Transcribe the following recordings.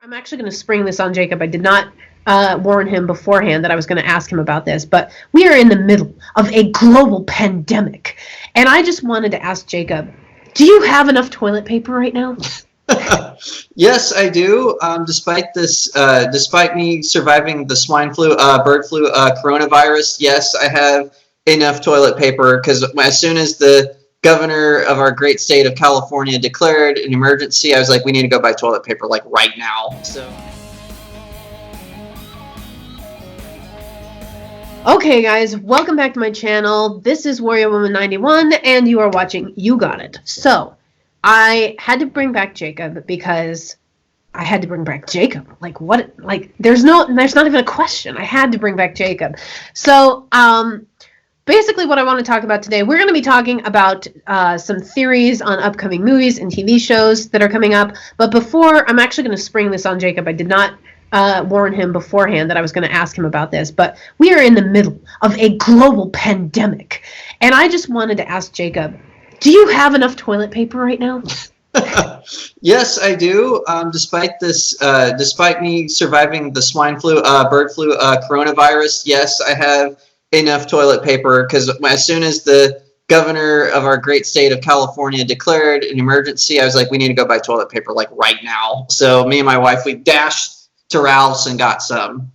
I'm actually going to spring this on Jacob. I did not warn him beforehand that I was going to ask him about this, but we are in the middle of a global pandemic. And I just wanted to ask Jacob, do you have enough toilet paper right now? Yes, I do. Despite me surviving the swine flu, bird flu, coronavirus, yes, I have enough toilet paper because as soon as the governor of our great state of California declared an emergency, I was like, we need to go buy toilet paper like right now. So. Okay, guys, welcome back to my channel. This is Warrior Woman 91, and you are watching You Got It. So, I had to bring back Jacob because I had to bring back Jacob. Like, what? Like, there's not even a question. I had to bring back Jacob. So, basically what I want to talk about today, we're going to be talking about some theories on upcoming movies and TV shows that are coming up. But before, I'm actually going to spring this on Jacob. I did not warn him beforehand that I was going to ask him about this, but we are in the middle of a global pandemic. And I just wanted to ask Jacob, do you have enough toilet paper right now? Yes, I do. Despite me surviving the swine flu, bird flu, coronavirus, yes, I have enough toilet paper because as soon as the governor of our great state of California declared an emergency, I was like, we need to go buy toilet paper like right now. So me and my wife, we dashed to Ralph's and got some.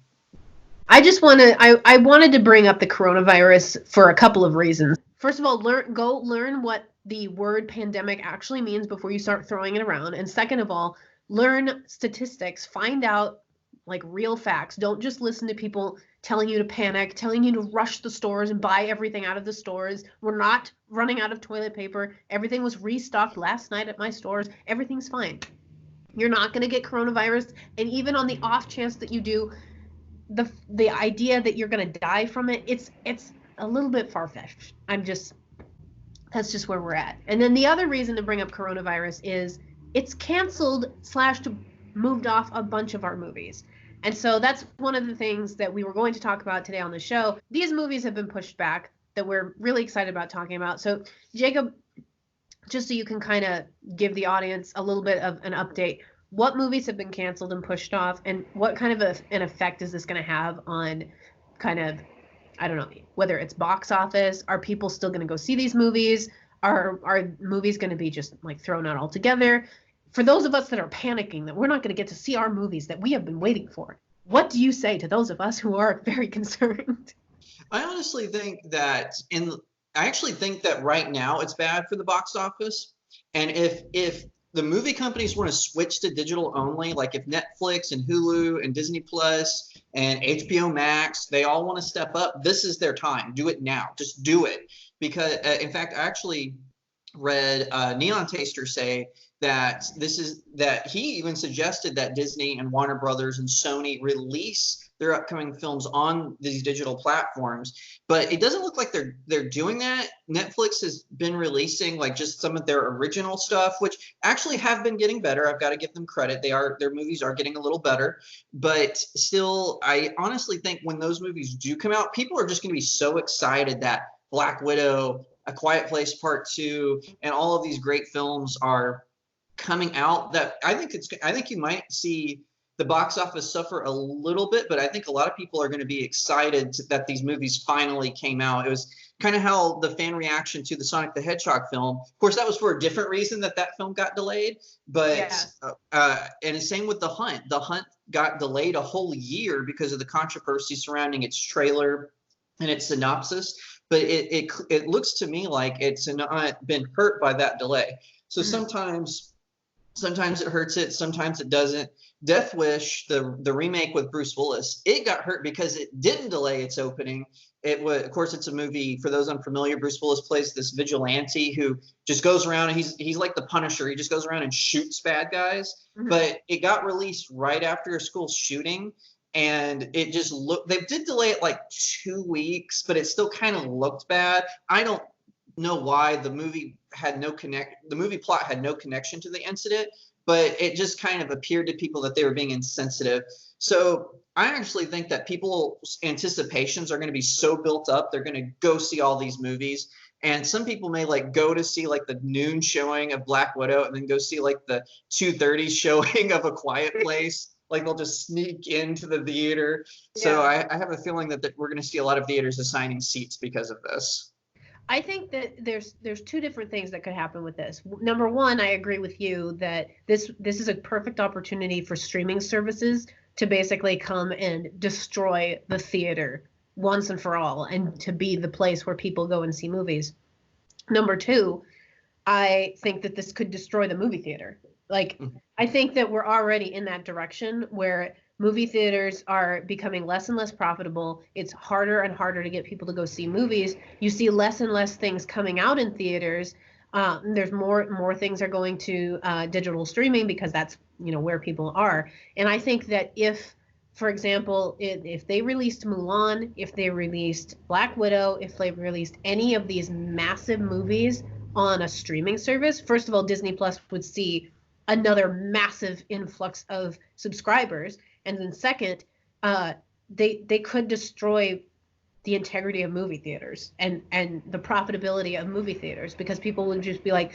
I wanted to bring up the coronavirus for a couple of reasons. First of all, learn what the word pandemic actually means before you start throwing it around. And second of all, learn statistics, find out like real facts. Don't just listen to people telling you to panic, telling you to rush the stores and buy everything out of the stores. We're not running out of toilet paper. Everything was restocked last night at my stores. Everything's fine. You're not going to get coronavirus, and even on the off chance that you do, the idea that you're going to die from it, it's a little bit far-fetched. That's just where we're at. And then the other reason to bring up coronavirus is it's canceled / moved off a bunch of our movies. And so that's one of the things that we were going to talk about today on the show. These movies have been pushed back that we're really excited about talking about. So Jacob, just so you can kind of give the audience a little bit of an update, what movies have been canceled and pushed off, and what kind of an effect is this going to have on kind of, I don't know, whether it's box office, are people still going to go see these movies? Are movies going to be just like thrown out altogether? For those of us that are panicking that we're not going to get to see our movies that we have been waiting for, what do you say to those of us who are very concerned? I honestly think that I actually think that right now it's bad for the box office. And if the movie companies want to switch to digital only, like if Netflix and Hulu and Disney Plus and HBO Max, they all want to step up, this is their time. Do it now. Just do it. Because, in fact, I actually read Neon Taster say that he even suggested that Disney and Warner Brothers and Sony release their upcoming films on these digital platforms, but it doesn't look like they're doing that. Netflix has been releasing like just some of their original stuff, which actually have been getting better. I've got to give them credit. Their movies are getting a little better, but still, I honestly think when those movies do come out, people are just going to be so excited that Black Widow, A Quiet Place Part 2, and all of these great films are coming out that I think you might see the box office suffer a little bit, but I think a lot of people are going to be excited that these movies finally came out. It was kind of how the fan reaction to the Sonic the Hedgehog film. Of course, that was for a different reason that film got delayed, but and the same with The Hunt. The Hunt got delayed a whole year because of the controversy surrounding its trailer and its synopsis. But it looks to me like it's not been hurt by that delay. So sometimes it hurts it, sometimes it doesn't. Death Wish, the remake with Bruce Willis, it got hurt because it didn't delay its opening. It was, of course, it's a movie, for those unfamiliar, Bruce Willis plays this vigilante who just goes around and he's like the Punisher. He just goes around and shoots bad guys. Mm-hmm. But it got released right after a school shooting, and it just looked, they did delay it like 2 weeks, but it still kind of looked bad. I don't know why. The movie plot had no connection to the incident, but it just kind of appeared to people that they were being insensitive. So I actually think that people's anticipations are going to be so built up, they're going to go see all these movies. And some people may like go to see like the noon showing of Black Widow and then go see like the 2:30 showing of A Quiet Place. Like they'll just sneak into the theater. So I have a feeling that we're going to see a lot of theaters assigning seats because of this. I think that there's two different things that could happen with this. Number one, I agree with you that this is a perfect opportunity for streaming services to basically come and destroy the theater once and for all, and to be the place where people go and see movies. Number two, I think that this could destroy the movie theater. Like, I think that we're already in that direction where movie theaters are becoming less and less profitable. It's harder and harder to get people to go see movies. You see less and less things coming out in theaters. There's more things are going to digital streaming because that's, you know, where people are. And I think that if, for example, if they released Mulan, if they released Black Widow, if they released any of these massive movies on a streaming service, first of all, Disney Plus would see another massive influx of subscribers. And then second, they could destroy the integrity of movie theaters and the profitability of movie theaters, because people would just be like,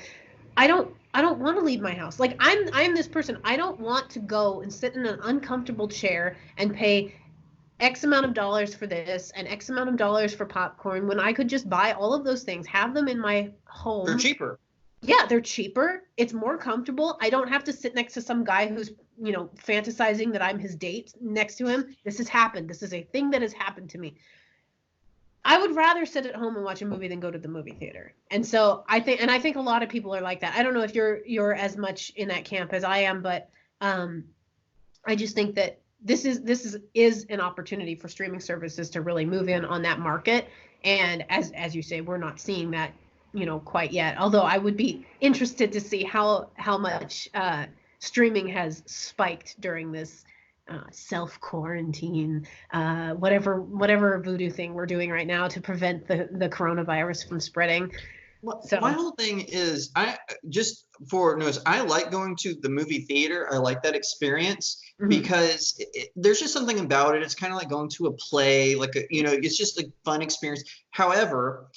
I don't want to leave my house. Like, I'm this person. I don't want to go and sit in an uncomfortable chair and pay X amount of dollars for this and X amount of dollars for popcorn when I could just buy all of those things, have them in my home. They're cheaper. Yeah, they're cheaper. It's more comfortable. I don't have to sit next to some guy who's, you know, fantasizing that I'm his date next to him. This has happened. This is a thing that has happened to me. I would rather sit at home and watch a movie than go to the movie theater. And so I think a lot of people are like that. I don't know if you're as much in that camp as I am, but I just think that this is an opportunity for streaming services to really move in on that market. And as you say, we're not seeing that, you know, quite yet. Although I would be interested to see how much streaming has spiked during this self-quarantine, whatever voodoo thing we're doing right now to prevent the coronavirus from spreading. Well, so my whole thing is, I like going to the movie theater. I like that experience because there's just something about it. It's kind of like going to a play, it's just a fun experience. However,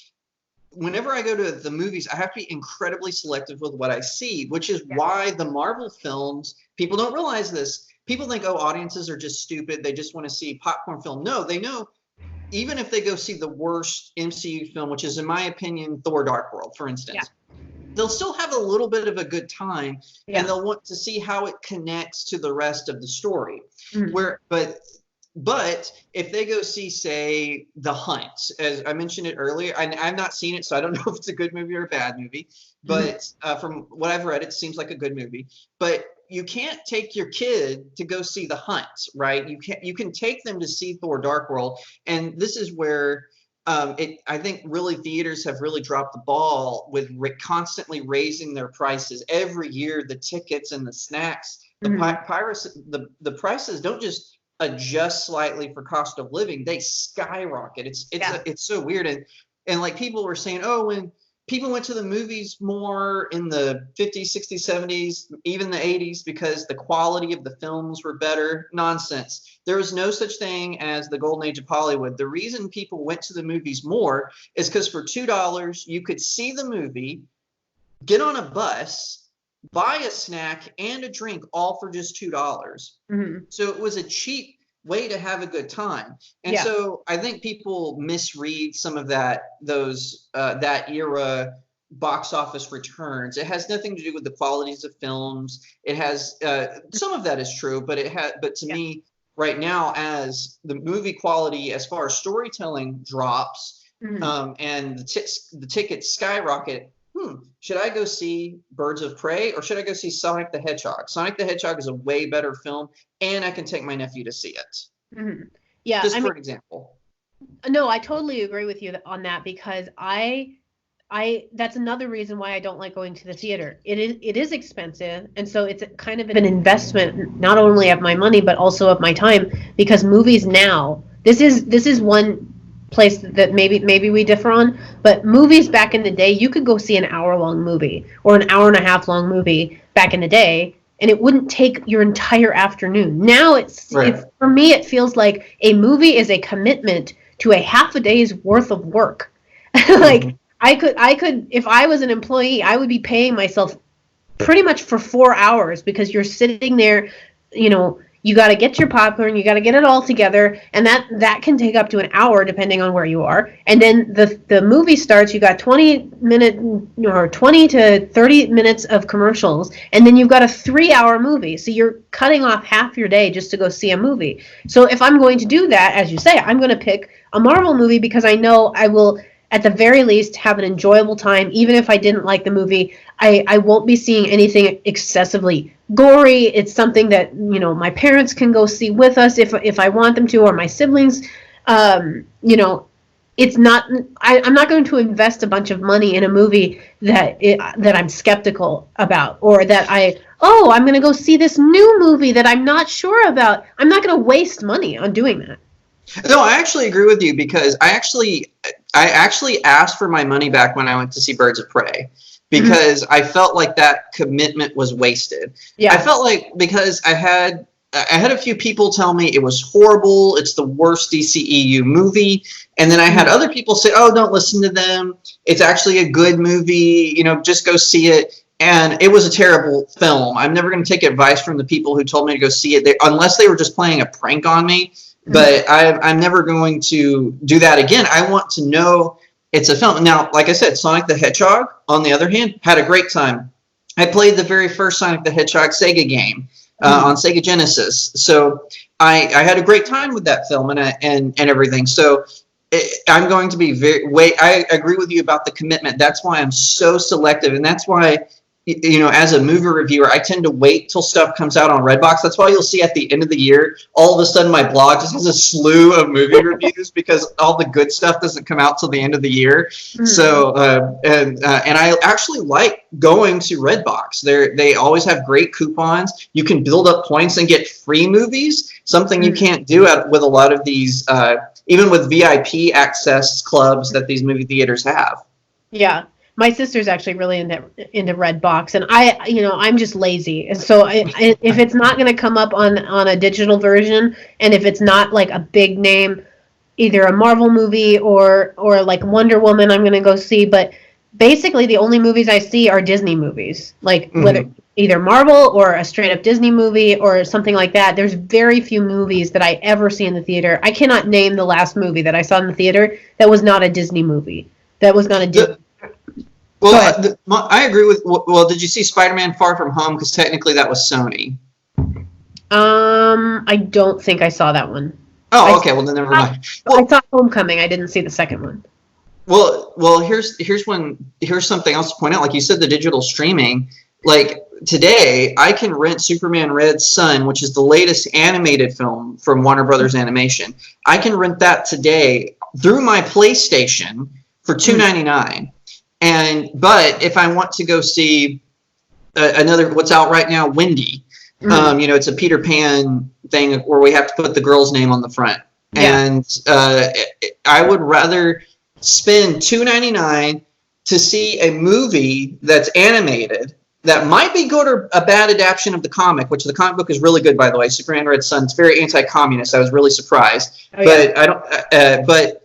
whenever I go to the movies, I have to be incredibly selective with what I see, which is why the Marvel films, people don't realize this. People think, oh, audiences are just stupid. They just want to see popcorn film. No, they know, even if they go see the worst MCU film, which is, in my opinion, Thor Dark World, for instance, they'll still have a little bit of a good time, and they'll want to see how it connects to the rest of the story. But if they go see, say, The Hunt, as I mentioned it earlier, I've not seen it, so I don't know if it's a good movie or a bad movie. But from what I've read, it seems like a good movie. But you can't take your kid to go see The Hunt, right? You can take them to see Thor Dark World, and this is where I think really theaters have really dropped the ball with constantly raising their prices every year. The tickets and the snacks, the prices don't just adjust slightly for cost of living; they skyrocket. It's so weird, and like people were saying, oh, when people went to the movies more in the 50s, 60s, 70s, even the 80s, because the quality of the films were better. Nonsense. There was no such thing as the golden age of Hollywood. The reason people went to the movies more is because for $2, you could see the movie, get on a bus, buy a snack and a drink, all for just $2. So it was a cheap way to have a good time. And so I think people misread some of that era box office returns. It has nothing to do with the qualities of films. It has some of that is true, but to me right now, as the movie quality as far as storytelling drops, and the tickets skyrocket, should I go see Birds of Prey or should I go see Sonic the Hedgehog? Sonic the Hedgehog is a way better film, and I can take my nephew to see it. Yeah, just for example. No, I totally agree with you on that, because I that's another reason why I don't like going to the theater. It is expensive, and so it's kind of an investment, not only of my money but also of my time, because movies now, this is one place that maybe we differ on, but movies back in the day, you could go see an hour-long movie or an hour and a half long movie back in the day, and it wouldn't take your entire afternoon. Now it's for me, it feels like a movie is a commitment to a half a day's worth of work. Like I could, if I was an employee, I would be paying myself pretty much for 4 hours, because you're sitting there, You got to get your popcorn, you got to get it all together, and that can take up to an hour depending on where you are. And then the movie starts, you got 20 to 30 minutes of commercials, and then you've got a 3-hour movie. So you're cutting off half your day just to go see a movie. So if I'm going to do that, as you say, I'm going to pick a Marvel movie because I know I will at the very least have an enjoyable time. Even if I didn't like the movie, I won't be seeing anything excessively gory. It's something that, you know, my parents can go see with us if I want them to, or my siblings. You know, it's not, I'm not going to invest a bunch of money in a movie that I'm skeptical about, or that I'm going to go see this new movie that I'm not sure about. I'm not going to waste money on doing that. No, I actually agree with you, because I actually asked for my money back when I went to see Birds of Prey, because I felt like that commitment was wasted. Yeah. I felt like, because I had a few people tell me it was horrible, it's the worst DCEU movie, and then I had other people say, "Oh, don't listen to them. It's actually a good movie. You know, just go see it." And it was a terrible film. I'm never going to take advice from the people who told me to go see it, unless they were just playing a prank on me. But I'm never going to do that again. I want to know it's a film. Now, like I said, Sonic the Hedgehog, on the other hand, had a great time. I played the very first Sonic the Hedgehog Sega game on Sega Genesis. So I had a great time with that film and everything. So I'm going to be I agree with you about the commitment. That's why I'm so selective. And that's why, you know, as a movie reviewer, I tend to wait till stuff comes out on Redbox. That's why you'll see at the end of the year, all of a sudden my blog just has a slew of movie reviews, because all the good stuff doesn't come out till the end of the year. So, and I actually like going to Redbox. They always have great coupons. You can build up points and get free movies, something you can't do with a lot of these, even with VIP access clubs that these movie theaters have. Yeah. My sister's actually really into Redbox, and I'm just lazy. And so if it's not going to come up on a digital version, and if it's not like a big name, either a Marvel movie or like Wonder Woman, I'm going to go see. But basically, the only movies I see are Disney movies, like whether either Marvel or a straight up Disney movie or something like that. There's very few movies that I ever see in the theater. I cannot name the last movie that I saw in the theater that was not a Disney movie. That was not a Disney. Well, I agree with. Well, did you see Spider-Man: Far From Home? Because technically that was Sony. I don't think I saw that one. Oh, okay. Well, then never mind. I saw Homecoming. I didn't see the second one. Well, here's something else to point out. Like you said, the digital streaming. Like today, I can rent Superman Red Son, which is the latest animated film from Warner Brothers Animation. I can rent that today through my PlayStation for $2.99. But if I want to go see another, what's out right now, Wendy, you know, it's a Peter Pan thing where we have to put the girl's name on the front. Yeah. And I would rather spend $2.99 to see a movie that's animated that might be good or a bad adaptation of the comic, which the comic book is really good, by the way. Superman Red Son. It's very anti-communist. I was really surprised. But I don't. But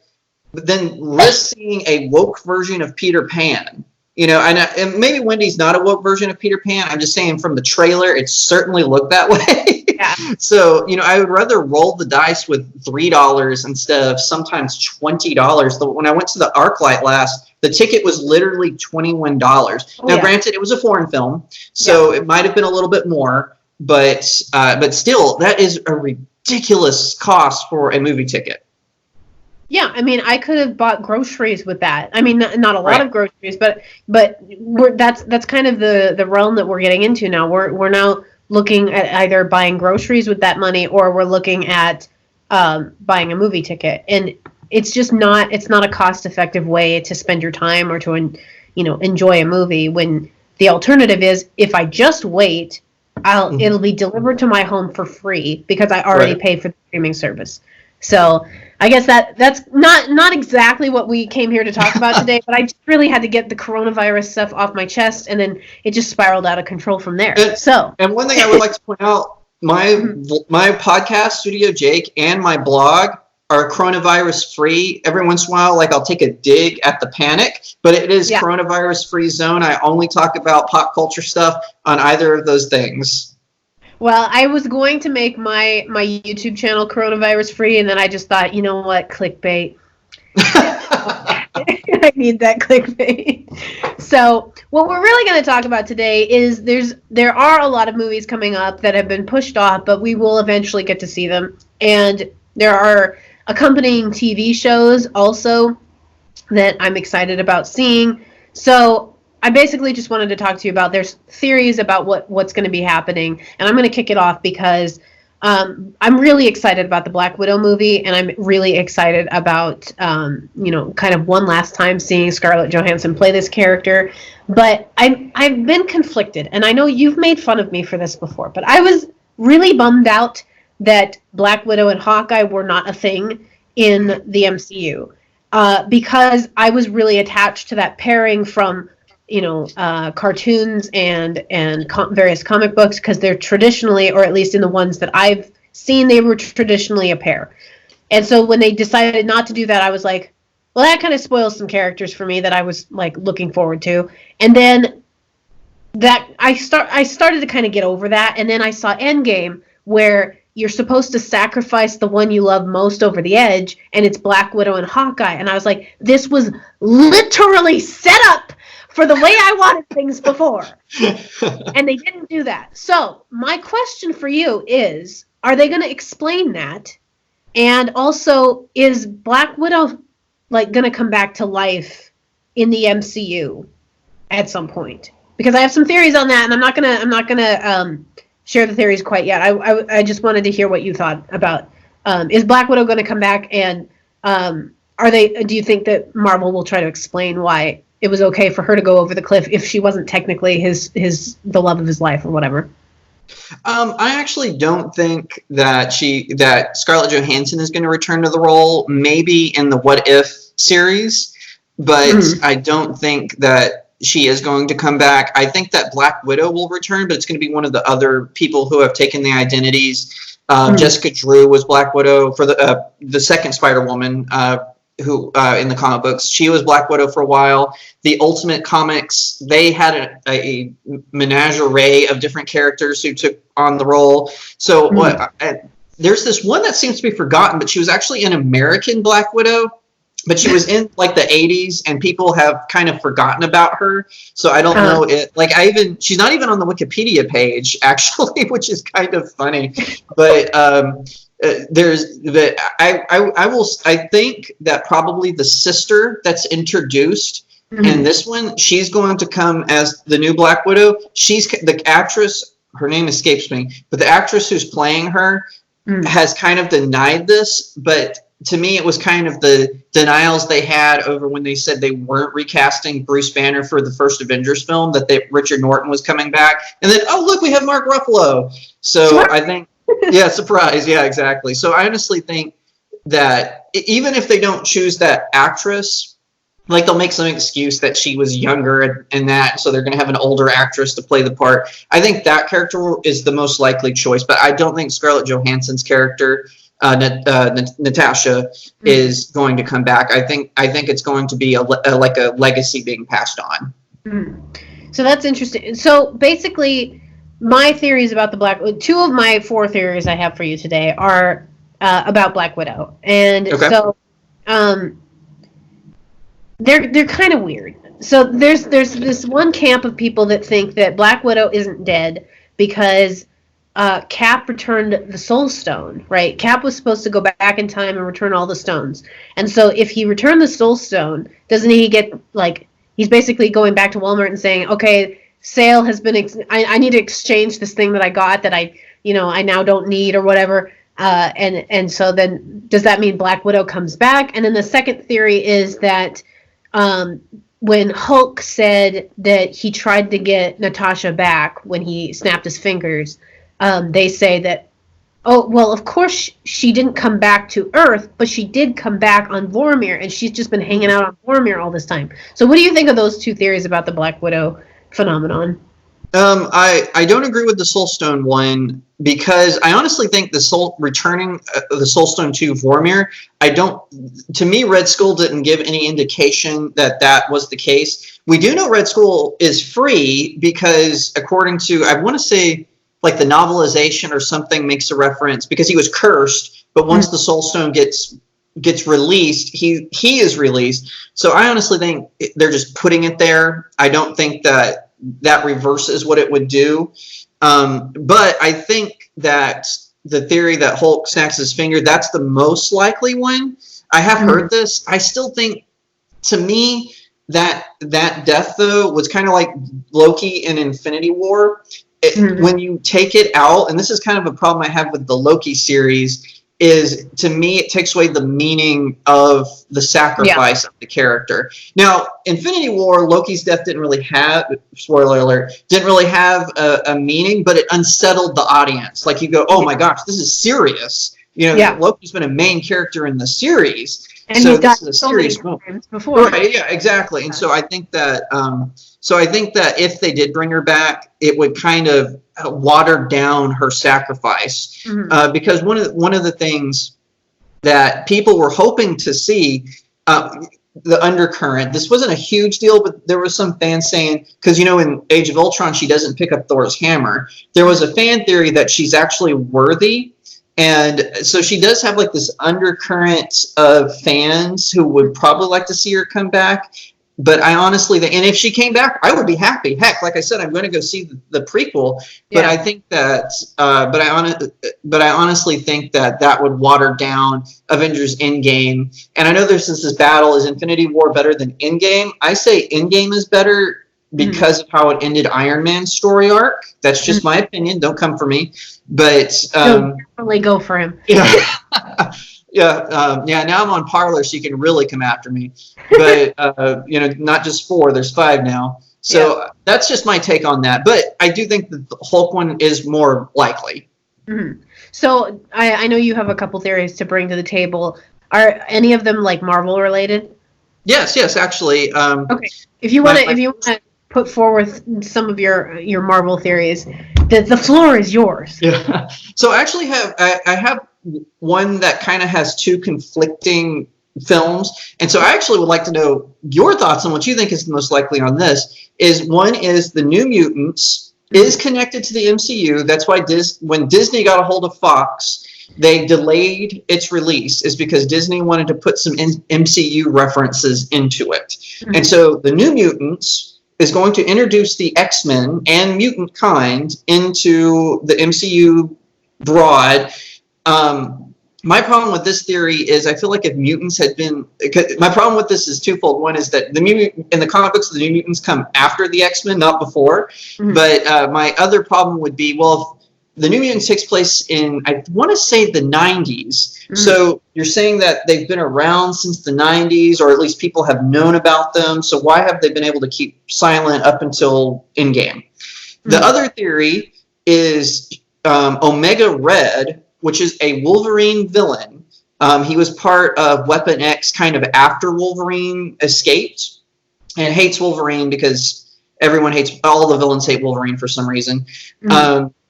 then risk seeing a woke version of Peter Pan, you know, and maybe Wendy's not a woke version of Peter Pan. I'm just saying from the trailer, it certainly looked that way. Yeah. So, you know, I would rather roll the dice with $3 instead of sometimes $20. When I went to the ArcLight last, the ticket was literally $21. Now, granted, it was a foreign film, so it might have been a little bit more, but still, that is a ridiculous cost for a movie ticket. Yeah, I mean, I could have bought groceries with that. I mean, not a lot of groceries, but that's kind of the realm that we're getting into now. We're now looking at either buying groceries with that money, or we're looking at buying a movie ticket, and it's just not a cost-effective way to spend your time or to enjoy a movie. When the alternative is, if I just wait, it'll be delivered to my home for free because I already paid for the streaming service. So I guess that's not exactly what we came here to talk about today, but I just really had to get the coronavirus stuff off my chest, and then it just spiraled out of control from there. And one thing I would like to point out, my podcast, Studio Jake, and my blog are coronavirus free. Every once in a while, like I'll take a dig at the panic, but it is coronavirus free zone. I only talk about pop culture stuff on either of those things. Well, I was going to make my YouTube channel coronavirus free, and then I just thought, you know what, clickbait. I need that clickbait. So, what we're really going to talk about today is there are a lot of movies coming up that have been pushed off, but we will eventually get to see them. And there are accompanying TV shows also that I'm excited about seeing. So, I basically just wanted to talk to you about there's theories about what's going to be happening, and I'm going to kick it off because I'm really excited about the Black Widow movie, and I'm really excited about kind of one last time seeing Scarlett Johansson play this character. But I've been conflicted, and I know you've made fun of me for this before, but I was really bummed out that Black Widow and Hawkeye were not a thing in the MCU because I was really attached to that pairing from cartoons and various comic books, because they're traditionally, or at least in the ones that I've seen, they were traditionally a pair. And so when they decided not to do that, I was like, well, that kind of spoils some characters for me that I was like looking forward to. And then that I started to kind of get over that, and then I saw Endgame, where you're supposed to sacrifice the one you love most over the edge, and it's Black Widow and Hawkeye, and I was like, this was literally set up for the way I wanted things before. And they didn't do that. So my question for you is, are they going to explain that? And also, is Black Widow going to come back to life in the MCU at some point? Because I have some theories on that, and I'm not gonna share the theories quite yet. I just wanted to hear what you thought about, is Black Widow going to come back, and do you think that Marvel will try to explain why it was okay for her to go over the cliff if she wasn't technically the love of his life or whatever? I actually don't think that Scarlett Johansson is going to return to the role. Maybe in the What If series, but I don't think that she is going to come back. I think that Black Widow will return, but it's going to be one of the other people who have taken the identities. Jessica Drew was Black Widow for the second Spider-Woman. Who in the comic books, she was Black Widow for a while. The Ultimate Comics, they had a menagerie of different characters who took on the role. So there's this one that seems to be forgotten, but she was actually an American Black Widow, but she was in like the 80s, and people have kind of forgotten about her. So I don't know it. She's not even on the Wikipedia page actually, which is kind of funny. But I think that probably the sister that's introduced in this one, she's going to come as the new Black Widow. She's the actress, her name escapes me, but the actress who's playing her has kind of denied this, but to me it was kind of the denials they had over when they said they weren't recasting Bruce Banner for the first Avengers film, that Richard Norton was coming back, and then, oh look, we have Mark Ruffalo. So I think yeah, surprise. Yeah, exactly. So I honestly think that even if they don't choose that actress, like they'll make some excuse that she was younger and that, so they're going to have an older actress to play the part. I think that character is the most likely choice, but I don't think Scarlett Johansson's character, Natasha, is going to come back. I think it's going to be a legacy being passed on. So that's interesting. So basically, my theories about two of my 4 theories I have for you today are about Black Widow, and so they're kind of weird. So there's this one camp of people that think that Black Widow isn't dead because Cap returned the Soul Stone, right? Cap was supposed to go back in time and return all the stones, and so if he returned the Soul Stone, doesn't he get he's basically going back to Walmart and saying, okay, sale has been, I need to exchange this thing that I got that I now don't need or whatever. And so then does that mean Black Widow comes back? And then the second theory is that when Hulk said that he tried to get Natasha back when he snapped his fingers, they say that, oh, well, of course she didn't come back to Earth, but she did come back on Vormir, and she's just been hanging out on Vormir all this time. So what do you think of those 2 theories about the Black Widow phenomenon? I don't agree with the Soul Stone one, because I honestly think returning the Soul Stone to Vormir, to me, Red Skull didn't give any indication that was the case. We do know Red Skull is free because, according to, I want to say like the novelization or something makes a reference because he was cursed, but once the Soul Stone gets released, he is released. So I honestly think they're just putting it there. I don't think that reverses what it would do. But I think that the theory that Hulk snacks his finger, that's the most likely one. I have heard this. I still think, to me, that death, though, was kind of like Loki in Infinity War. When you take it out, and this is kind of a problem I have with the Loki series, is, to me, it takes away the meaning of the sacrifice of the character. Now, Infinity War, Loki's death didn't really have, spoiler alert, didn't really have a meaning, but it unsettled the audience. Like, you go, oh my gosh, this is serious. You know, Loki's been a main character in the series. And so he's this died is a so serious many moment. times before. Right, yeah, exactly. And so I think that if they did bring her back, it would kind of water down her sacrifice, because one of the things that people were hoping to see, the undercurrent. This wasn't a huge deal, but there was some fans saying, because in Age of Ultron she doesn't pick up Thor's hammer. There was a fan theory that she's actually worthy. And so she does have like this undercurrent of fans who would probably like to see her come back. But I honestly think, and if she came back, I would be happy. Heck, like I said, I'm going to go see the prequel. But I think that, but I honestly think that would water down Avengers Endgame. And I know there's this battle: is Infinity War better than Endgame? I say Endgame is better because of how it ended Iron Man's story arc. That's just my opinion. Don't come for me. But definitely go for him. Now I'm on Parler, so you can really come after me. But not just 4, there's 5 now. So that's just my take on that. But I do think that the Hulk one is more likely. So I know you have a couple theories to bring to the table. Are any of them like Marvel related? Yes, actually. Okay. If you want to put forward some of your Marvel theories, the floor is yours. Yeah. So I actually have one that kind of has 2 conflicting films, and so I actually would like to know your thoughts on what you think is the most likely on this. One is the New Mutants is connected to the MCU. That's why when Disney got a hold of Fox, they delayed its release, is because Disney wanted to put some MCU references into it. And so the New Mutants is going to introduce the X-Men and mutant kind into the MCU broad. My problem with this theory is I feel like if mutants had been... My problem with this is twofold. One is that in the comic books, the New Mutants come after the X-Men, not before. But my other problem would be, well, if the New Mutants takes place in, I want to say, the 90s. So you're saying that they've been around since the 90s, or at least people have known about them. So why have they been able to keep silent up until Endgame? The other theory is Omega Red, which is a Wolverine villain. He was part of Weapon X kind of after Wolverine escaped, and hates Wolverine because all the villains hate Wolverine for some reason.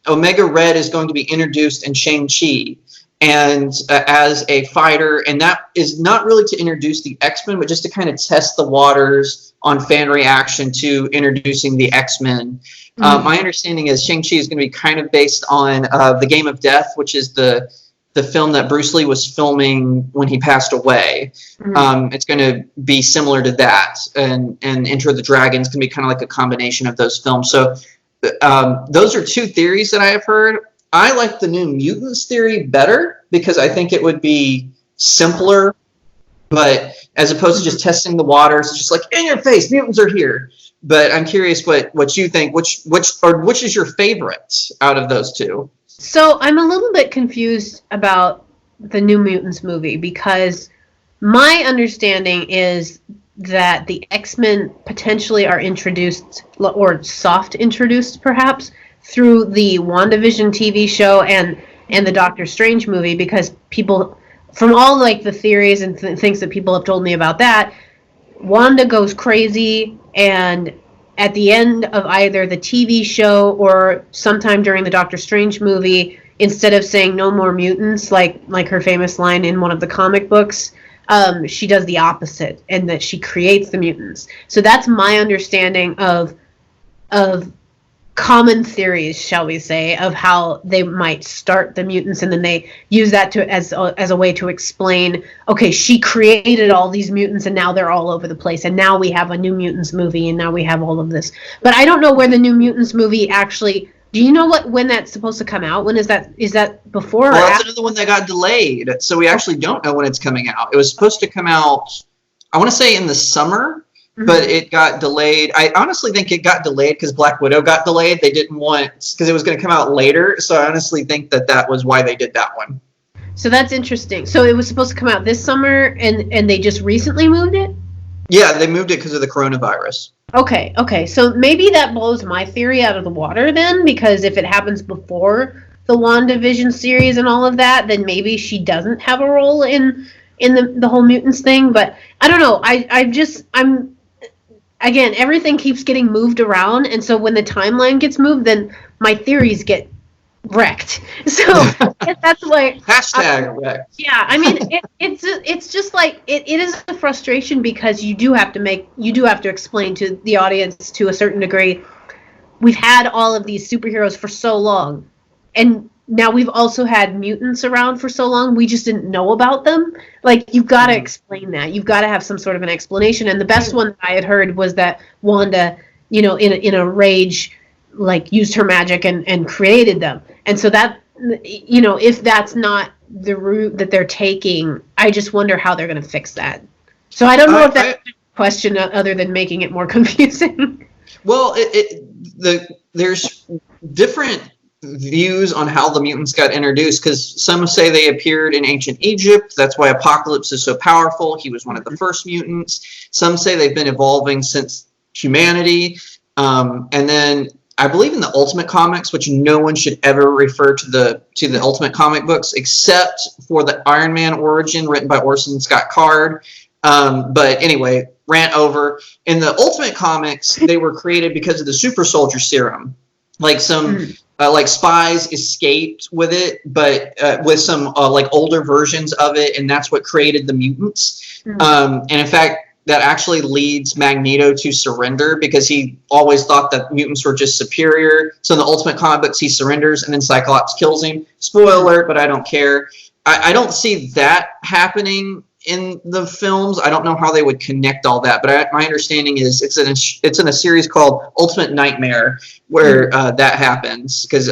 Omega Red is going to be introduced in Shang-Chi and as a fighter, and that is not really to introduce the X-Men, but just to kind of test the waters on fan reaction to introducing the X-Men. My understanding is Shang-Chi is going to be kind of based on The Game of Death, which is the film that Bruce Lee was filming when he passed away. It's going to be similar to that, and Enter the Dragon is going to be kind of like a combination of those films. So those are 2 theories that I have heard. I like the New Mutants theory better because I think it would be simpler, but as opposed to just testing the waters, it's just like, in your face, mutants are here. But I'm curious what you think. Which is your favorite out of those 2? So I'm a little bit confused about the New Mutants movie because my understanding is that the X-Men potentially are introduced, or soft introduced perhaps, through the WandaVision TV show and the Doctor Strange movie, because people, from all like the theories and things that people have told me about that, Wanda goes crazy, and at the end of either the TV show or sometime during the Doctor Strange movie, instead of saying no more mutants, like her famous line in one of the comic books, she does the opposite, and that she creates the mutants. So that's my understanding of common theories, shall we say, of how they might start the mutants, and then they use that to as a way to explain, okay, she created all these mutants and now they're all over the place, and now we have a New Mutants movie, and now we have all of this. But I don't know where the New Mutants movie actually. Do you know when that's supposed to come out? When is that? Is that before? Well, or that's after? another one that got delayed, so we actually don't know when it's coming out. It was supposed to come out, I want to say in the summer, but it got delayed. I honestly think it got delayed because Black Widow got delayed. They didn't want, because it was going to come out later. So I honestly think that was why they did that one. So that's interesting. So it was supposed to come out this summer, and they just recently moved it? Yeah, they moved it because of the coronavirus. Okay. So maybe that blows my theory out of the water then, because if it happens before the WandaVision series and all of that, then maybe she doesn't have a role in the whole mutants thing. But I don't know. I'm again, everything keeps getting moved around, and so when the timeline gets moved, then my theories get wrecked. So that's why Hashtag wrecked. yeah, I mean, it's just like it is a frustration because you do have to explain to the audience to a certain degree. We've had all of these superheroes for so long, and now we've also had mutants around for so long, we just didn't know about them. Like, you've got to explain that. You've got to have some sort of an explanation. And the best one that I had heard was that Wanda, in a rage, like, used her magic and created them. And so that, if that's not the route that they're taking, I just wonder how they're going to fix that. So I don't know if that's a question other than making it more confusing. Well, there's different views on how the mutants got introduced, because some say they appeared in ancient Egypt. That's why Apocalypse is so powerful. He was one of the first mutants. Some say they've been evolving since humanity. And then I believe in the Ultimate Comics, which no one should ever refer to the Ultimate comic books except for the Iron Man origin written by Orson Scott Card. But anyway, rant over. In the Ultimate Comics, they were created because of the super soldier serum. Like like spies escaped with it, but with some like older versions of it, and that's what created the mutants. And in fact, that actually leads Magneto to surrender because he always thought that mutants were just superior. So in the Ultimate comic books, he surrenders, and then Cyclops kills him. Spoiler alert, but I don't care. I don't see that happening in the films. I don't know how they would connect all that, but my understanding is it's in a series called Ultimate Nightmare where that happens, because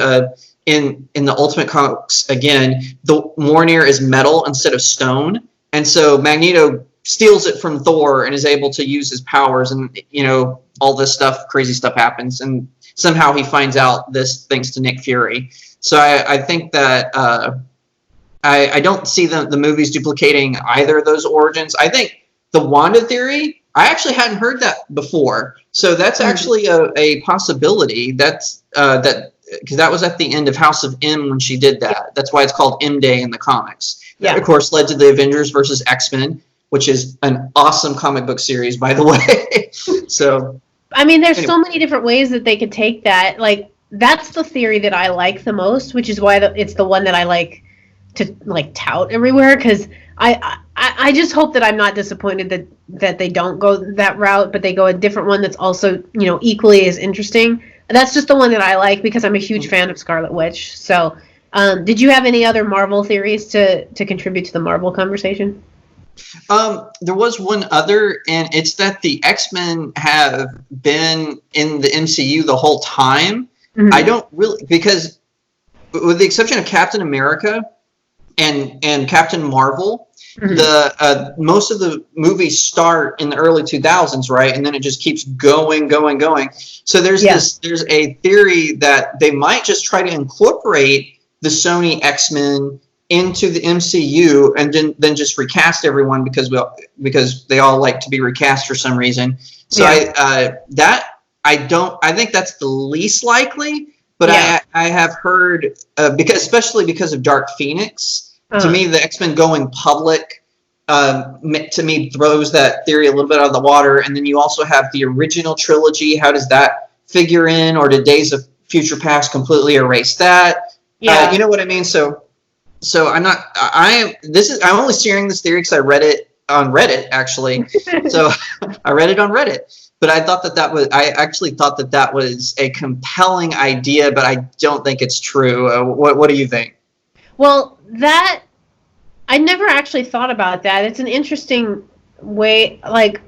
in the Ultimate comics, again, the Mjolnir is metal instead of stone, and so Magneto steals it from Thor and is able to use his powers, and all this crazy stuff happens, and somehow he finds out this thanks to Nick Fury. So I think that I don't see the movies duplicating either of those origins. I think the Wanda theory, I actually hadn't heard that before. So that's actually a possibility. That's because that was at the end of House of M when she did that. That's why it's called M Day in the comics. That, of course, led to the Avengers versus X-Men, which is an awesome comic book series, by the way. So, I mean, there's so many different ways that they could take that. Like, that's the theory that I like the most, which is why it's the one that I like to like tout everywhere, because I just hope that I'm not disappointed that they don't go that route, but they go a different one that's also equally as interesting. That's just the one that I like because I'm a huge fan of Scarlet Witch. So did you have any other Marvel theories to contribute to the Marvel conversation? There was one other, and it's that the X-Men have been in the MCU the whole time. I don't really, because with the exception of Captain America and Captain Marvel, the most of the movies start in the early 2000s, right? And then it just keeps going. So there's there's a theory that they might just try to incorporate the Sony X-Men into the MCU and then just recast everyone because they all like to be recast for some reason. So I think that's the least likly. But I have heard, especially because of Dark Phoenix, to me, the X-Men going public, to me, throws that theory a little bit out of the water. And then you also have the original trilogy. How does that figure in? Or did Days of Future Past completely erase that? Yeah. You know what I mean? So I'm only sharing this theory because I read it on Reddit actually. So I read it on Reddit, but I actually thought that was a compelling idea, but I don't think it's true. What do you think? Well, that I never actually thought about that. It's an interesting way, like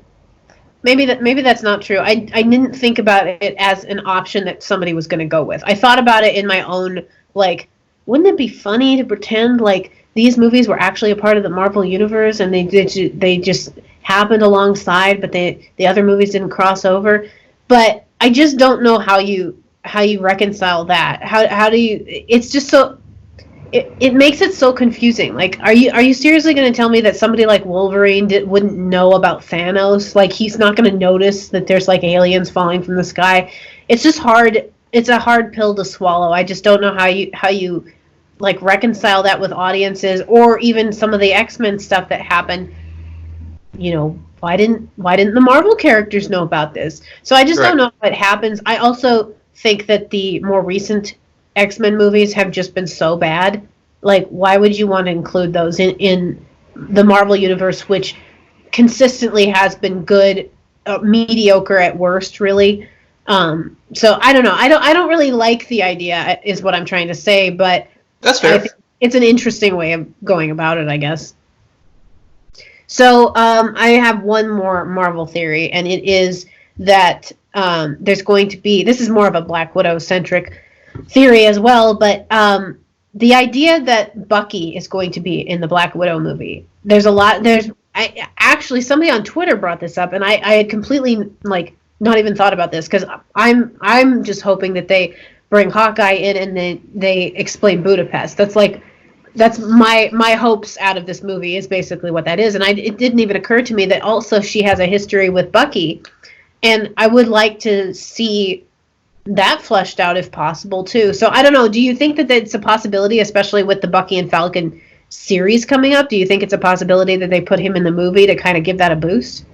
maybe that's not true. I didn't think about it as an option that somebody was going to go with. I thought about it in my own, like, wouldn't it be funny to pretend like these movies were actually a part of the Marvel universe and they just happened alongside, but the other movies didn't cross over. But I just don't know how you reconcile that. How do you? It's just so. It makes it so confusing. Like, are you seriously going to tell me that somebody like Wolverine wouldn't know about Thanos? Like, he's not going to notice that there's like aliens falling from the sky? It's just hard. It's a hard pill to swallow. I just don't know how you like reconcile that with audiences, or even some of the X-Men stuff that happened. You know, why didn't the Marvel characters know about this? So I just don't know what happens. I also think that the more recent X-Men movies have just been so bad. Like, why would you want to include those in the Marvel universe, which consistently has been good, mediocre at worst, really? So I don't know. I don't really like the idea, is what I'm trying to say. But that's fair. I think it's an interesting way of going about it, I guess. So I have one more Marvel theory, and it is that there's going to be. This is more of a Black Widow centric theory as well, but the idea that Bucky is going to be in the Black Widow movie, I actually, somebody on Twitter brought this up, and I had completely like not even thought about this, because I'm just hoping that they bring Hawkeye in and they explain Budapest. That's my hopes out of this movie, is basically what that is. And it didn't even occur to me that also she has a history with Bucky, and I would like to see that fleshed out if possible too. So I don't know. Do you think that it's a possibility, especially with the Bucky and Falcon series coming up? Do you think it's a possibility that they put him in the movie to kind of give that a boost?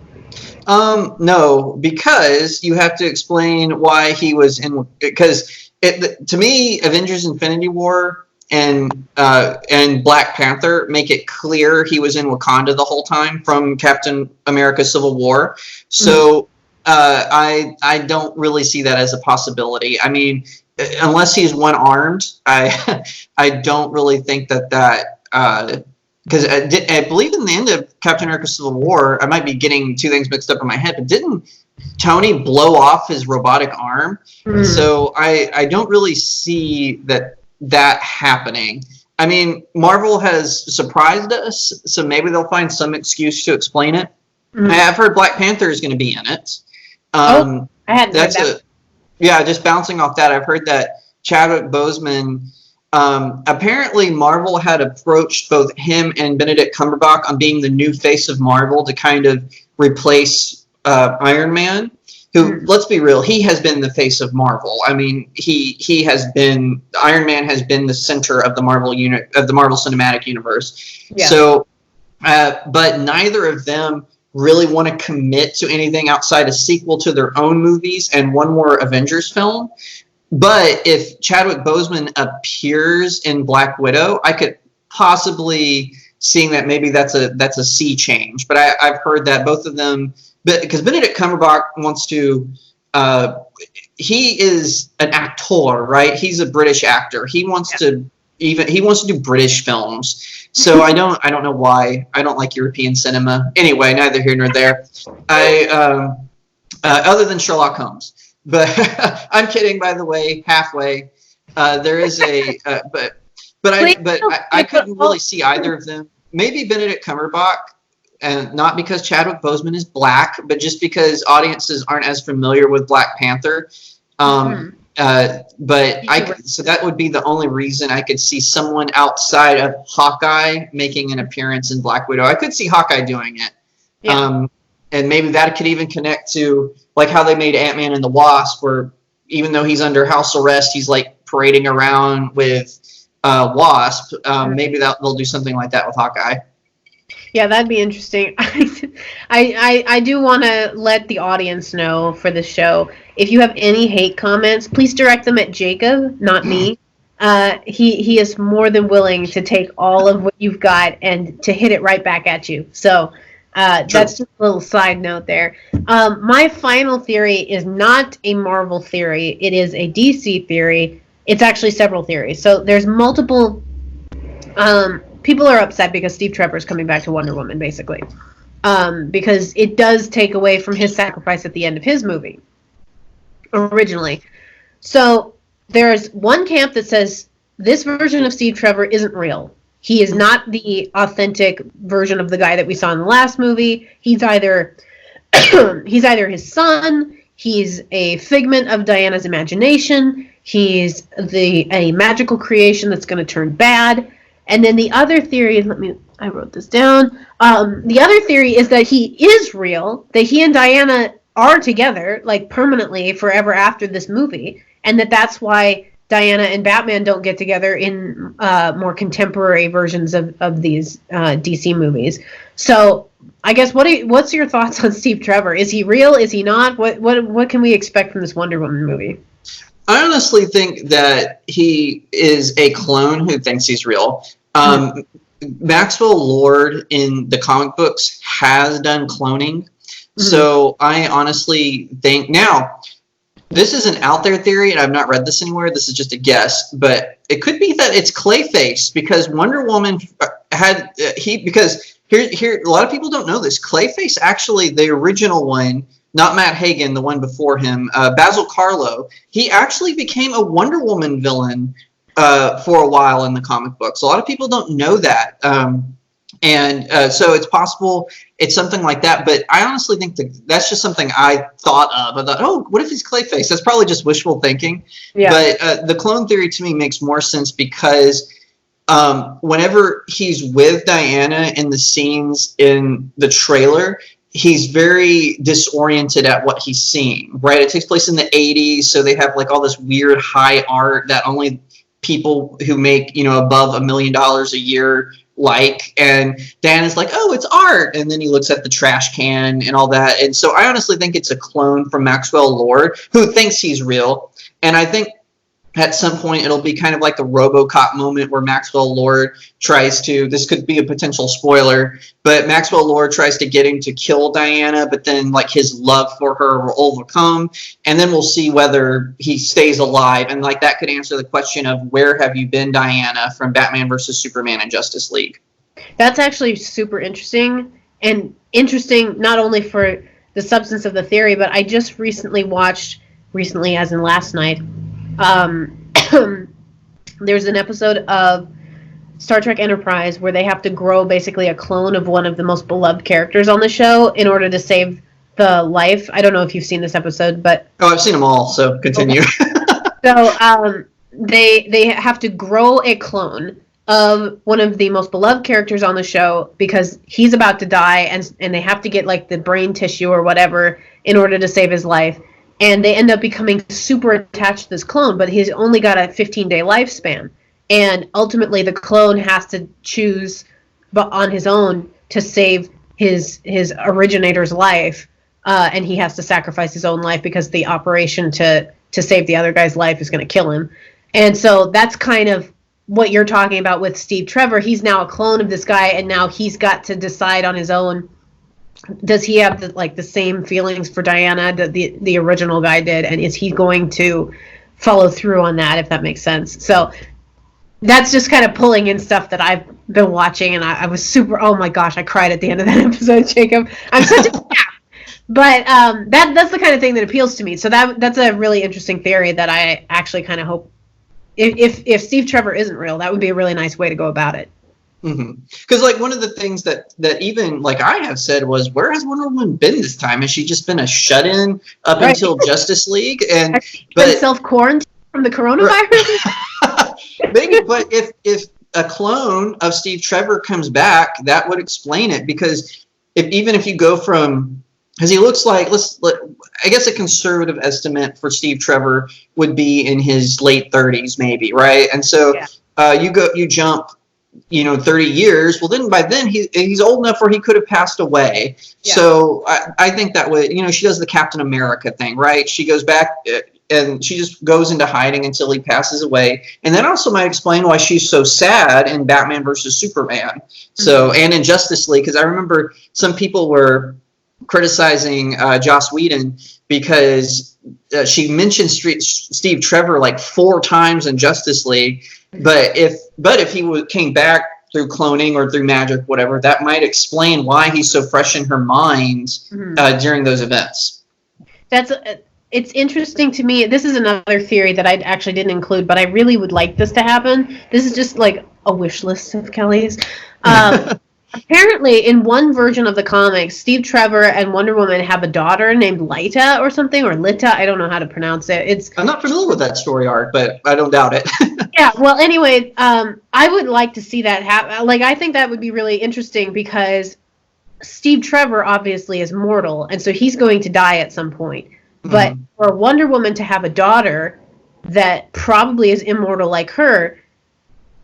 No, because you have to explain why he was in. Because to me, Avengers: Infinity War and Black Panther make it clear he was in Wakanda the whole time from Captain America: Civil War. So. I don't really see that as a possibility. I mean, unless he's one-armed, I don't really think that because I believe in the end of Captain America: Civil War, I might be getting two things mixed up in my head, but didn't Tony blow off his robotic arm? So I don't really see that happening. I mean, Marvel has surprised us, so maybe they'll find some excuse to explain it. I've heard Black Panther is going to be in it. I hadn't heard that. Just bouncing off that, I've heard that Chadwick Boseman, apparently Marvel had approached both him and Benedict Cumberbatch on being the new face of Marvel to kind of replace Iron Man, who, let's be real, he has been the face of Marvel. I mean, Iron Man has been the center of the Marvel Cinematic Universe. Yeah. So, but neither of them really want to commit to anything outside a sequel to their own movies and one more Avengers film. But if Chadwick Boseman appears in Black Widow, I could possibly seeing that maybe that's a sea change. But I've heard that both of them, because Benedict Cumberbatch wants to, he is an actor, right? He's a British actor. He wants to do British films. So I don't know why. I don't like European cinema. Anyway, neither here nor there. Other than Sherlock Holmes. But I'm kidding, by the way, halfway. There is but I couldn't really see either of them. Maybe Benedict Cumberbatch, and not because Chadwick Boseman is black, but just because audiences aren't as familiar with Black Panther. So that would be the only reason I could see someone outside of Hawkeye making an appearance in Black Widow. I could see Hawkeye doing it. Yeah. And maybe that could even connect to like how they made Ant-Man and the Wasp, where even though he's under house arrest, he's like parading around with Wasp. Maybe they'll do something like that with Hawkeye. Yeah, that'd be interesting. I do want to let the audience know for the show, if you have any hate comments, please direct them at Jacob, not me. He is more than willing to take all of what you've got and to hit it right back at you. So That's just a little side note there. My final theory is not a Marvel theory. It is a DC theory. It's actually several theories. So there's multiple. People are upset because Steve Trevor is coming back to Wonder Woman, basically, because it does take away from his sacrifice at the end of his movie originally. So there's one camp that says this version of Steve Trevor isn't real. He is not the authentic version of the guy that we saw in the last movie. He's either his son, he's a figment of Diana's imagination, he's a magical creation that's going to turn bad. And then the other theory, I wrote this down. The other theory is that he is real, that he and Diana are together, like permanently, forever after this movie, and that's why Diana and Batman don't get together in more contemporary versions of these DC movies. So I guess what's your thoughts on Steve Trevor? Is he real? Is he not? What can we expect from this Wonder Woman movie? I honestly think that he is a clone who thinks he's real. Maxwell Lord in the comic books has done cloning. So I honestly think now, this is an out there theory, and I've not read this anywhere. This is just a guess, but it could be that it's Clayface, because Wonder Woman because here a lot of people don't know this. Clayface, actually, the original one, not Matt Hagen, the one before him, Basil Karlo, he actually became a Wonder Woman villain for a while in the comic books. A lot of people don't know that. So it's possible it's something like that, but I honestly think that's just something I thought of. I thought, oh, what if he's Clayface? That's probably just wishful thinking. Yeah. But the clone theory to me makes more sense because whenever he's with Diana in the scenes in the trailer, he's very disoriented at what he's seeing, right? It takes place in the 80s, so they have like all this weird high art that only people who make, above $1 million a year and Dan is like, oh, it's art, and then he looks at the trash can and all that. And so I honestly think it's a clone from Maxwell Lord who thinks he's real, and I think at some point it'll be kind of like the RoboCop moment where Maxwell Lord tries to, this could be a potential spoiler, but Maxwell Lord tries to get him to kill Diana, but then like his love for her will overcome, and then we'll see whether he stays alive, and like that could answer the question of where have you been, Diana, from Batman versus Superman and Justice League. That's actually super interesting, and interesting not only for the substance of the theory, but I just recently as in last night, there's an episode of Star Trek Enterprise where they have to grow basically a clone of one of the most beloved characters on the show in order to save the life. I don't know if you've seen this episode, but I've seen them all, so continue. Okay. So they have to grow a clone of one of the most beloved characters on the show because he's about to die, and they have to get like the brain tissue or whatever in order to save his life. And they end up becoming super attached to this clone, but he's only got a 15-day lifespan. And ultimately, the clone has to choose on his own to save his originator's life, and he has to sacrifice his own life because the operation to save the other guy's life is going to kill him. And so that's kind of what you're talking about with Steve Trevor. He's now a clone of this guy, and now he's got to decide on his own. Does he have the same feelings for Diana that the original guy did, and is he going to follow through on that, if that makes sense? So that's just kind of pulling in stuff that I've been watching, and I was super, oh my gosh, I cried at the end of that episode, Jacob. I'm such a but that's the kind of thing that appeals to me. So that's a really interesting theory that I actually kind of hope, if Steve Trevor isn't real, that would be a really nice way to go about it. Because like one of the things that even like I have said was, where has Wonder Woman been this time? Has she just been a shut-in up until Justice League? And has she been self-quarantined from the coronavirus? Maybe, but if a clone of Steve Trevor comes back, that would explain it. Because even if you go from, because he looks like, I guess a conservative estimate for Steve Trevor would be in his late 30s, maybe, right? And so you jump 30 years, well then by then he's old enough where he could have passed away. So I think that would, she does the Captain America thing, right? She goes back, she just goes into hiding until he passes away. And that also might explain why she's so sad in Batman versus Superman. So, and in Justice League, because I remember some people were criticizing Joss Whedon because she mentioned Steve Trevor like 4 times in Justice League. But if he came back through cloning or through magic, whatever, that might explain why he's so fresh in her mind during those events. It's interesting to me. This is another theory that I actually didn't include, but I really would like this to happen. This is just like a wish list of Kelly's. Apparently, in one version of the comics, Steve Trevor and Wonder Woman have a daughter named Lita or something, or Lita. I don't know how to pronounce it. I'm not familiar with that story arc, but I don't doubt it. Yeah, well, anyway, I would like to see that happen. Like, I think that would be really interesting because Steve Trevor obviously is mortal, and so he's going to die at some point. But for Wonder Woman to have a daughter that probably is immortal like her,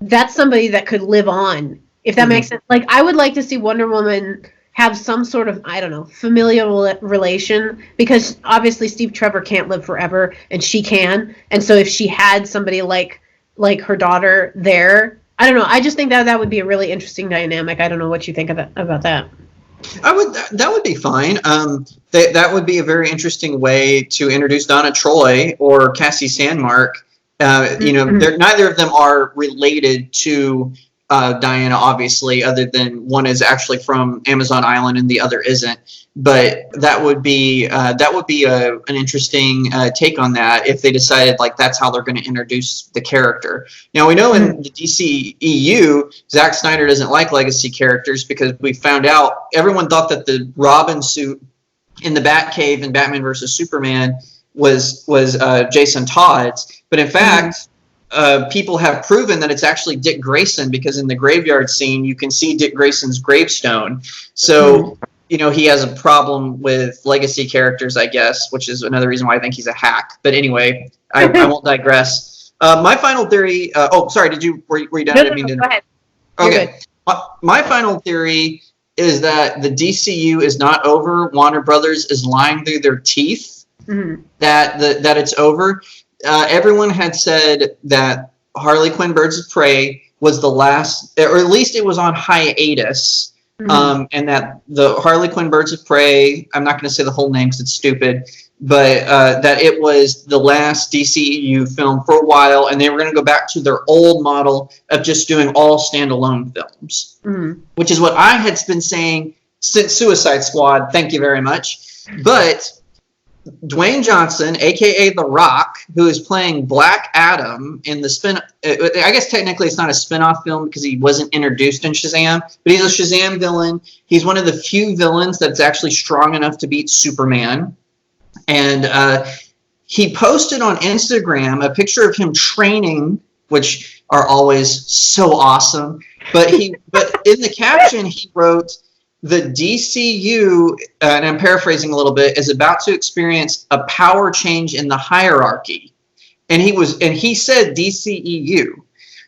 that's somebody that could live on. If that makes sense. Like, I would like to see Wonder Woman have some sort of, I don't know, familial relation, because obviously Steve Trevor can't live forever, and she can. And so if she had somebody like her daughter there, I don't know. I just think that would be a really interesting dynamic. I don't know what you think about that. That would be fine. That would be a very interesting way to introduce Donna Troy or Cassie Sandmark. Neither of them are related to Diana, obviously, other than one is actually from Amazon Island and the other isn't. But that would be an interesting take on that if they decided like that's how they're going to introduce the character. Now we know in the DC EU, Zack Snyder doesn't like legacy characters because we found out everyone thought that the Robin suit in the Batcave in Batman vs Superman was Jason Todd's, but in fact. People have proven that it's actually Dick Grayson, because in the graveyard scene you can see Dick Grayson's gravestone. So, he has a problem with legacy characters, I guess, which is another reason why I think he's a hack. But anyway, I won't digress. My final theory. Sorry. Were you done? No, go ahead. Okay. My final theory is that the DCU is not over. Warner Brothers is lying through their teeth that it's over. Everyone had said that Harley Quinn Birds of Prey was the last, or at least it was on hiatus, and that the Harley Quinn Birds of Prey, I'm not going to say the whole name because it's stupid, but that it was the last DCEU film for a while, and they were going to go back to their old model of just doing all standalone films, which is what I had been saying since Suicide Squad. Thank you very much. But Dwayne Johnson, a.k.a. The Rock, who is playing Black Adam in the I guess technically it's not a spin-off film because he wasn't introduced in Shazam, but he's a Shazam villain. He's one of the few villains that's actually strong enough to beat Superman. And he posted on Instagram a picture of him training, which are always so awesome. But in the caption he wrote, "The DCU, and I'm paraphrasing a little bit, is about to experience a power change in the hierarchy." And he said DCEU.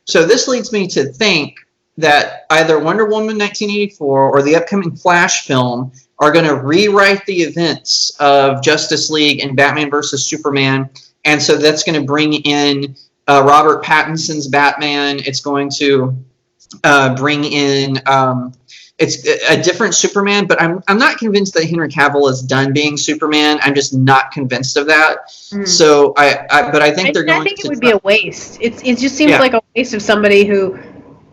So this leads me to think that either Wonder Woman 1984 or the upcoming Flash film are going to rewrite the events of Justice League and Batman vs Superman. And so that's going to bring in Robert Pattinson's Batman. It's going to bring in it's a different Superman, but I'm not convinced that Henry Cavill is done being Superman. I'm just not convinced of that. So I think they're going. I think it would be a waste. It just seems like a waste of somebody who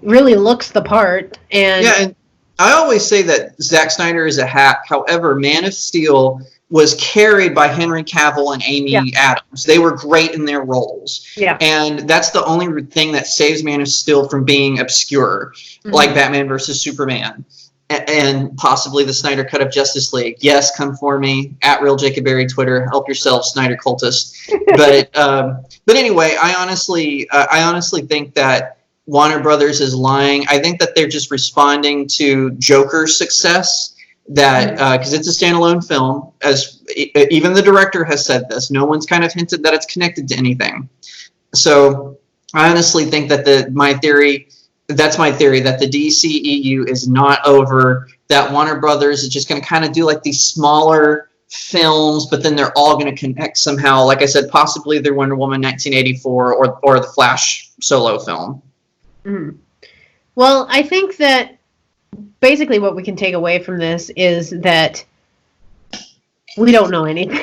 really looks the part. And I always say that Zack Snyder is a hack. However, Man of Steel was carried by Henry Cavill and Amy Adams. They were great in their roles. Yeah. And that's the only thing that saves Man of Steel from being obscure, like Batman versus Superman. And possibly the Snyder cut of Justice League. Yes, come for me at Real Jacob Airey Twitter. Help yourself, Snyder cultist. But anyway, I honestly think that Warner Brothers is lying. I think that they're just responding to Joker's success. That because it's a standalone film, as even the director has said this. No one's kind of hinted that it's connected to anything. So I honestly think that that's my theory, that the DCEU is not over, that Warner Brothers is just going to kind of do like these smaller films, but then they're all going to connect somehow. Like I said, possibly their Wonder Woman 1984 or the Flash solo film. Mm. Well, I think that basically what we can take away from this is that we don't know anything.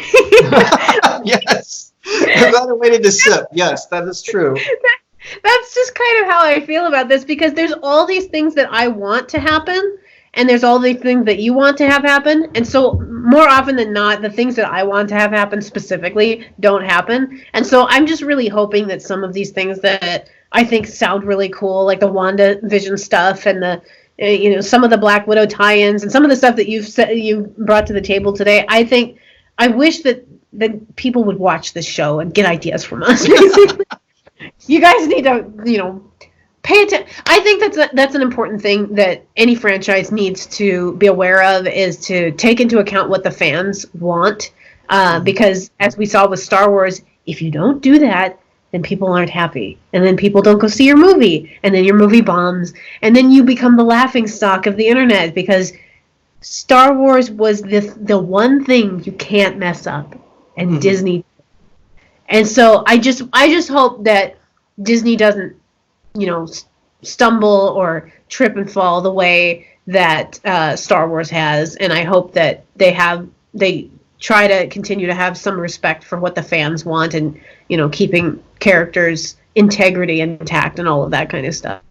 Yes. Evaluated to sip. Yes, that is true. That's just kind of how I feel about this, because there's all these things that I want to happen, and there's all these things that you want to have happen. And so more often than not, the things that I want to have happen specifically don't happen. And so I'm just really hoping that some of these things that I think sound really cool, like the WandaVision stuff and the some of the Black Widow tie-ins and some of the stuff that you brought to the table today, I wish that people would watch this show and get ideas from us. Basically. You guys need to, pay attention. I think that's an important thing that any franchise needs to be aware of, is to take into account what the fans want. Because as we saw with Star Wars, if you don't do that, then people aren't happy. And then people don't go see your movie. And then your movie bombs. And then you become the laughingstock of the internet, because Star Wars was the one thing you can't mess up. And Disney. And so I just hope that Disney doesn't, stumble or trip and fall the way that Star Wars has. And I hope that they try to continue to have some respect for what the fans want, and, keeping characters' integrity intact and all of that kind of stuff.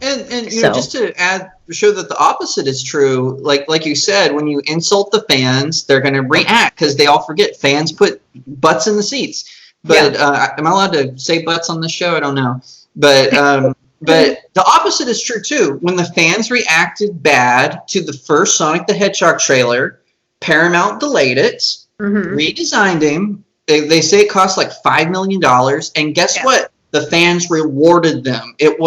And just to show that the opposite is true, like you said, when you insult the fans, they're going to react, because they all forget fans put butts in the seats. But am I allowed to say butts on this show? I don't know. But but the opposite is true too. When the fans reacted bad to the first Sonic the Hedgehog trailer, Paramount delayed it, redesigned him. They say it cost like $5 million, and guess what? The fans rewarded them. It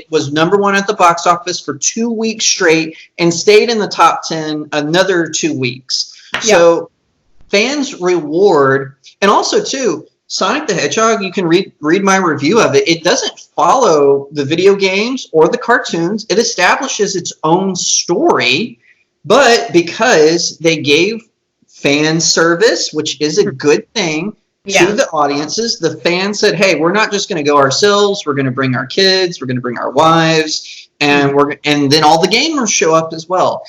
was number one at the box office for 2 weeks straight, and stayed in the top 10 another 2 weeks. So fans reward, and also too, Sonic the Hedgehog, you can read my review of it. It doesn't follow the video games or the cartoons. It establishes its own story, but because they gave fan service, which is a good thing, to the audiences, the fans said, hey, we're not just going to go ourselves. We're going to bring our kids. We're going to bring our wives. And then all the gamers show up as well.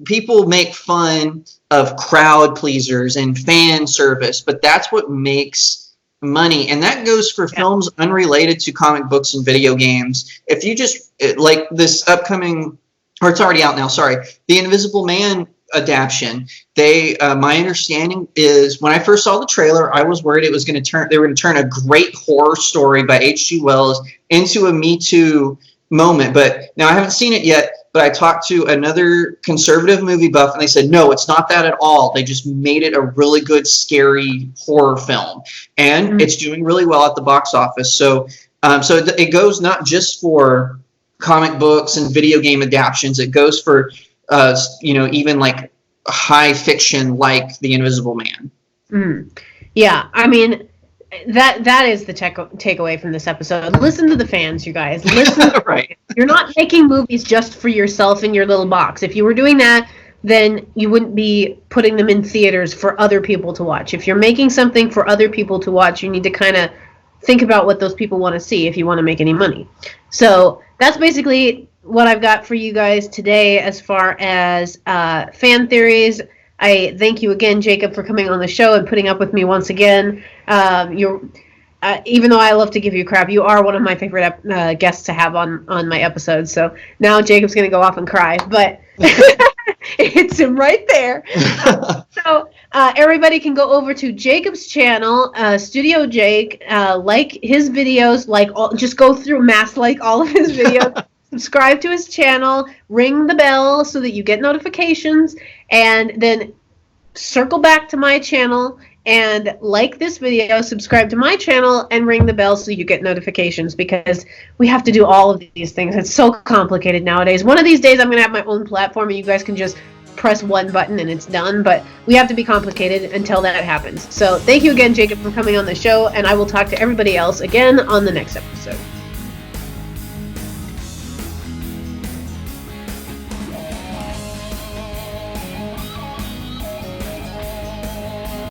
People make fun of crowd pleasers and fan service, but that's what makes money. And that goes for films unrelated to comic books and video games. If you just, like this upcoming, or it's already out now, sorry, the Invisible Man adaptation, my understanding is, when I first saw the trailer, I was worried they were going to turn a great horror story by H.G. Wells into a Me Too moment. But now I haven't seen it yet, but I talked to another conservative movie buff, and they said, no, it's not that at all. They just made it a really good, scary horror film. And it's doing really well at the box office. So it goes not just for comic books and video game adaptions. It goes for, even like high fiction like The Invisible Man. Yeah, I mean, that is the takeaway from this episode. Listen to the fans, you guys. Listen. Right. You're not making movies just for yourself in your little box. If you were doing that, then you wouldn't be putting them in theaters for other people to watch. If you're making something for other people to watch, you need to kind of think about what those people want to see if you want to make any money. So that's basically what I've got for you guys today as far as fan theories. I thank you again, Jacob, for coming on the show and putting up with me once again. Even though I love to give you crap, you are one of my favorite guests to have on my episodes. So now Jacob's going to go off and cry, but it hits him right there. So everybody can go over to Jacob's channel, Studio Jake, like his videos, just go through like all of his videos. Subscribe to his channel, ring the bell so that you get notifications, and then circle back to my channel and like this video, subscribe to my channel, and ring the bell so you get notifications, because we have to do all of these things. It's so complicated nowadays. One of these days I'm going to have my own platform and you guys can just press one button and it's done, but we have to be complicated until that happens. So thank you again, Jacob, for coming on the show, and I will talk to everybody else again on the next episode.